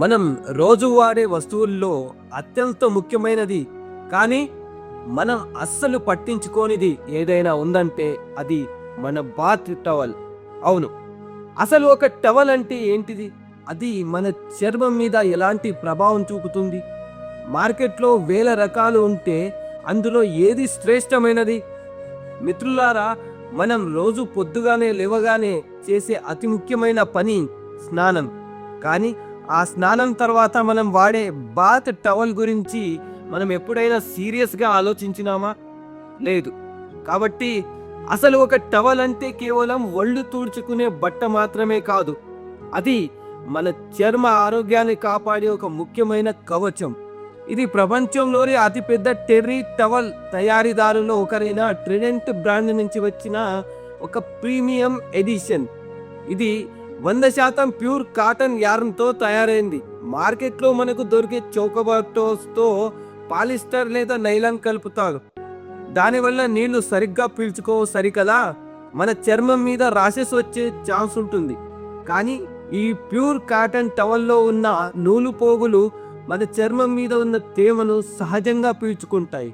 మనం రోజు వాడే వస్తువుల్లో అత్యంత ముఖ్యమైనది కానీ మనం అస్సలు పట్టించుకోనిది ఏదైనా ఉందంటే అది మన బాత్ టవల్. అవును, అసలు ఒక టవల్ అంటే ఏంటిది? అది మన చర్మం మీద ఎలాంటి ప్రభావం చూపుతుంది? మార్కెట్లో వేల రకాలు ఉంటే అందులో ఏది శ్రేష్టమైనది? మిత్రులారా, మనం రోజు పొద్దుగానే లేవగానే చేసే అతి ముఖ్యమైన పని స్నానం. కానీ ఆ స్నానం తర్వాత మనం వాడే బాత్ టవల్ గురించి మనం ఎప్పుడైనా సీరియస్గా ఆలోచించినామా? లేదు. కాబట్టి అసలు ఒక టవల్ అంటే కేవలం ఒళ్ళు తుడుచుకునే బట్ట మాత్రమే కాదు. అది మన చర్మ ఆరోగ్యాన్ని కాపాడే ఒక ముఖ్యమైన కవచం. ఇది ప్రపంచంలోని అతిపెద్ద టెర్రీ టవల్ తయారీదారులో ఒకరైన ట్రిడెంట్ బ్రాండ్ నుంచి వచ్చిన ఒక ప్రీమియం ఎడిషన్. ఇది 100% ప్యూర్ కాటన్ యార్న్తో తయారైంది. మార్కెట్లో మనకు దొరికే చౌకబాటోస్తో పాలిస్టర్ లేదా నైలాన్ కలుపుతారు. దానివల్ల నీళ్లు సరిగ్గా పీల్చుకోవు సరికదా, మన చర్మం మీద రాషెస్ వచ్చే ఛాన్స్ ఉంటుంది. కానీ ఈ ప్యూర్ కాటన్ టవల్లో ఉన్న నూలు పోగులు మన చర్మం మీద ఉన్న తేమను సహజంగా పీల్చుకుంటాయి.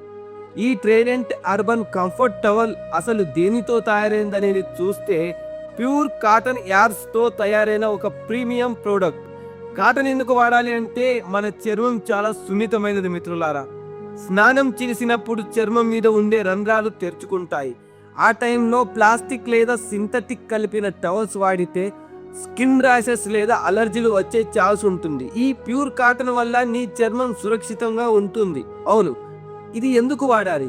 ఈ ట్రైడెంట్ అర్బన్ కంఫర్ట్ టవల్ అసలు దేనితో తయారైందనేది చూస్తే ప్యూర్ కాటన్ యార్స్తో తయారైన ఒక ప్రీమియం ప్రోడక్ట్. కాటన్ ఎందుకు వాడాలి అంటే మన చర్మం చాలా సున్నితమైనది మిత్రులారా. స్నానం చేసినప్పుడు చర్మం మీద ఉండే రంధ్రాలు తెరుచుకుంటాయి. ఆ టైంలో ప్లాస్టిక్ లేదా సింథటిక్ కలిపిన టవల్స్ వాడితే స్కిన్ ర్యాషెస్ లేదా అలర్జీలు వచ్చే ఛాన్స్ ఉంటుంది. ఈ ప్యూర్ కాటన్ వల్ల నీ చర్మం సురక్షితంగా ఉంటుంది. అవును, ఇది ఎందుకు వాడాలి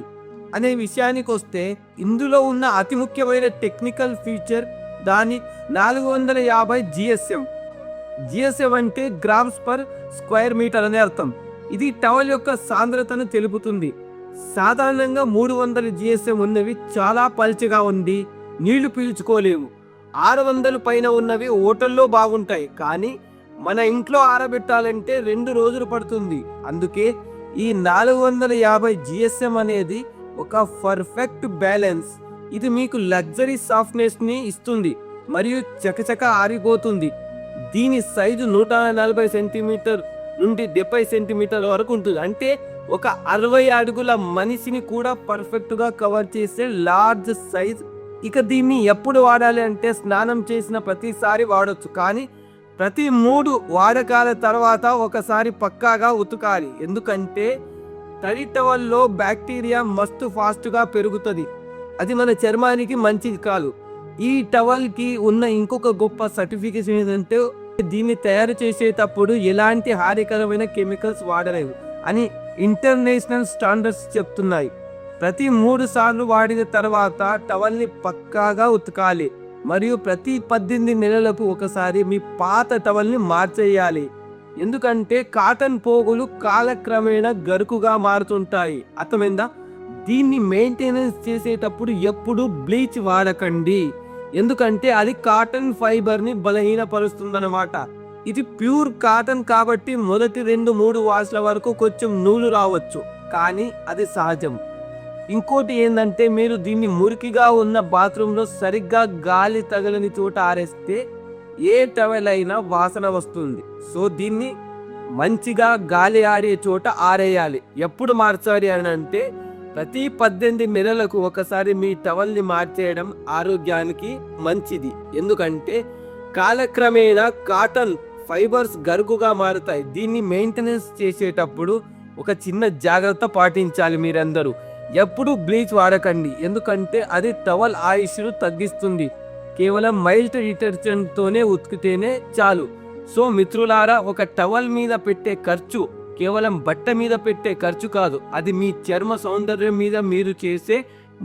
అనే విషయానికి వస్తే ఇందులో ఉన్న అతి ముఖ్యమైన టెక్నికల్ ఫీచర్ దాని 450 జిఎస్ఎం. జిఎస్ఎం అంటే గ్రామ్స్ పర్ స్క్వేర్ మీటర్ అనే అర్థం. ఇది టవల్ యొక్క సాంద్రతను తెలుపుతుంది. సాధారణంగా 300 జిఎస్ఎం ఉన్నవి చాలా పల్చగా ఉంది, నీళ్లు పీల్చుకోలేవు. 600 పైన ఉన్నవి హోటల్లో బాగుంటాయి, కానీ మన ఇంట్లో ఆరబెట్టాలంటే 2 రోజులు పడుతుంది. అందుకే ఈ 450 జిఎస్ఎం అనేది ఒక పర్ఫెక్ట్ బ్యాలెన్స్. ఇది మీకు లగ్జరీ సాఫ్ట్నెస్ని ఇస్తుంది మరియు చకచక ఆరిపోతుంది. దీని సైజు 140 సెంటీమీటర్ నుండి 70 సెంటీమీటర్ వరకు ఉంటుంది. అంటే ఒక 60 అడుగుల మనిషిని కూడా పర్ఫెక్ట్గా కవర్ చేసే లార్జ్ సైజ్. ఇక దీన్ని ఎప్పుడు వాడాలి అంటే స్నానం చేసిన ప్రతిసారి వాడొచ్చు, కానీ ప్రతి 3 వాడకాల తర్వాత ఒకసారి పక్కాగా ఉతకాలి. ఎందుకంటే తడి టవల్లో బ్యాక్టీరియా మస్తు ఫాస్ట్గా పెరుగుతుంది. అది మన చర్మానికి మంచిది కాదు. ఈ టవల్కి ఉన్న ఇంకొక గొప్ప సర్టిఫికేషన్ ఏంటంటే దీన్ని తయారు చేసేటప్పుడు ఎలాంటి హానికరమైన కెమికల్స్ వాడలేవు అని ఇంటర్నేషనల్ స్టాండర్డ్స్ చెప్తున్నాయి. ప్రతి 3 సార్లు వాడిన తర్వాత టవల్ని పక్కాగా ఉతకాలి మరియు ప్రతి 18 నెలలకు ఒకసారి మీ పాత టవల్ని మార్చేయాలి. ఎందుకంటే కాటన్ పోగులు కాలక్రమేణా గరుకుగా మారుతుంటాయి. అర్థమైందా? దీన్ని మెయింటెనెన్స్ చేసేటప్పుడు ఎప్పుడు బ్లీచ్ వాడకండి, ఎందుకంటే అది కాటన్ ఫైబర్ని బలహీనపరుస్తుందన్నమాట. ఇది ప్యూర్ కాటన్ కాబట్టి మొదటి 2-3 వాష్ల వరకు కొంచెం నూలు రావచ్చు, కానీ అది సహజం. ఇంకోటి ఏంటంటే మీరు దీన్ని మురికిగా ఉన్న బాత్రూంలో సరిగ్గా గాలి తగలని చోట ఆరేస్తే ఏ టవల్ అయినా వాసన వస్తుంది. సో దీన్ని మంచిగా గాలి ఆడే చోట ఆరేయాలి. ఎప్పుడు మార్చాలి అని అంటే ప్రతి 18 నెలలకు ఒకసారి మీ టవల్ని మార్చేయడం ఆరోగ్యానికి మంచిది. ఎందుకంటే కాలక్రమేణా కాటన్ ఫైబర్స్ గరుకుగా మారుతాయి. దీన్ని మెయింటెనెన్స్ చేసేటప్పుడు ఒక చిన్న జాగ్రత్త పాటించాలి. మీరందరూ ఎప్పుడు బ్లీచ్ వాడకండి, ఎందుకంటే అది టవల్ ఆయుష్ను తగ్గిస్తుంది. కేవలం మైల్డ్ డిటర్జెంట్తోనే ఉతికితేనే చాలు. సో మిత్రులారా, ఒక టవల్ మీద పెట్టే ఖర్చు కేవలం బట్ట మీద పెట్టే ఖర్చు కాదు, అది మీ చర్మ సౌందర్యం మీద మీరు చేసే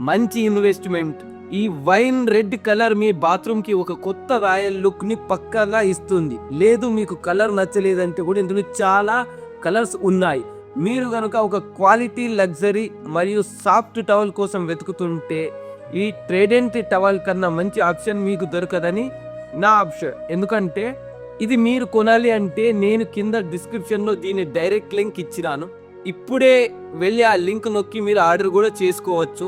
మంచి ఇన్వెస్ట్మెంట్. ఈ వైన్ రెడ్ కలర్ మీ బాత్రూమ్కి ఒక కొత్త రాయల్ లుక్ని పక్కాగా ఇస్తుంది. లేదు మీకు కలర్ నచ్చలేదంటే కూడా ఇందులో చాలా కలర్స్ ఉన్నాయి. మీరు కనుక ఒక క్వాలిటీ లగ్జరీ మరియు సాఫ్ట్ టవల్ కోసం వెతుకుతుంటే ఈ ట్రైడెంట్ టవల్ కన్నా మంచి ఆప్షన్ మీకు దొరకదని నా ఆప్షన్. ఎందుకంటే ఇది మీరు కొనాలి అంటే నేను కింద డిస్క్రిప్షన్లో దీని డైరెక్ట్ లింక్ ఇచ్చినాను. ఇప్పుడే వెళ్ళి ఆ లింక్ నొక్కి మీరు ఆర్డర్ కూడా చేసుకోవచ్చు.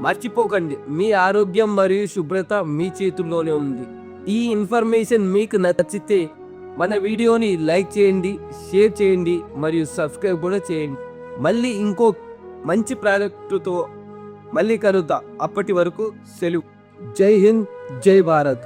మర్చిపోకండి, మీ ఆరోగ్యం మరియు శుభ్రత మీ చేతుల్లోనే ఉంది. ఈ ఇన్ఫర్మేషన్ మీకు నచ్చితే మన వీడియోని లైక్ చేయండి, షేర్ చేయండి మరియు సబ్స్క్రైబ్ కూడా చేయండి. మళ్ళీ ఇంకో మంచి ప్రాజెక్టుతో మళ్ళీ కలుద్దాం. అప్పటి వరకు సెలవు. జై హింద్, జై భారత్.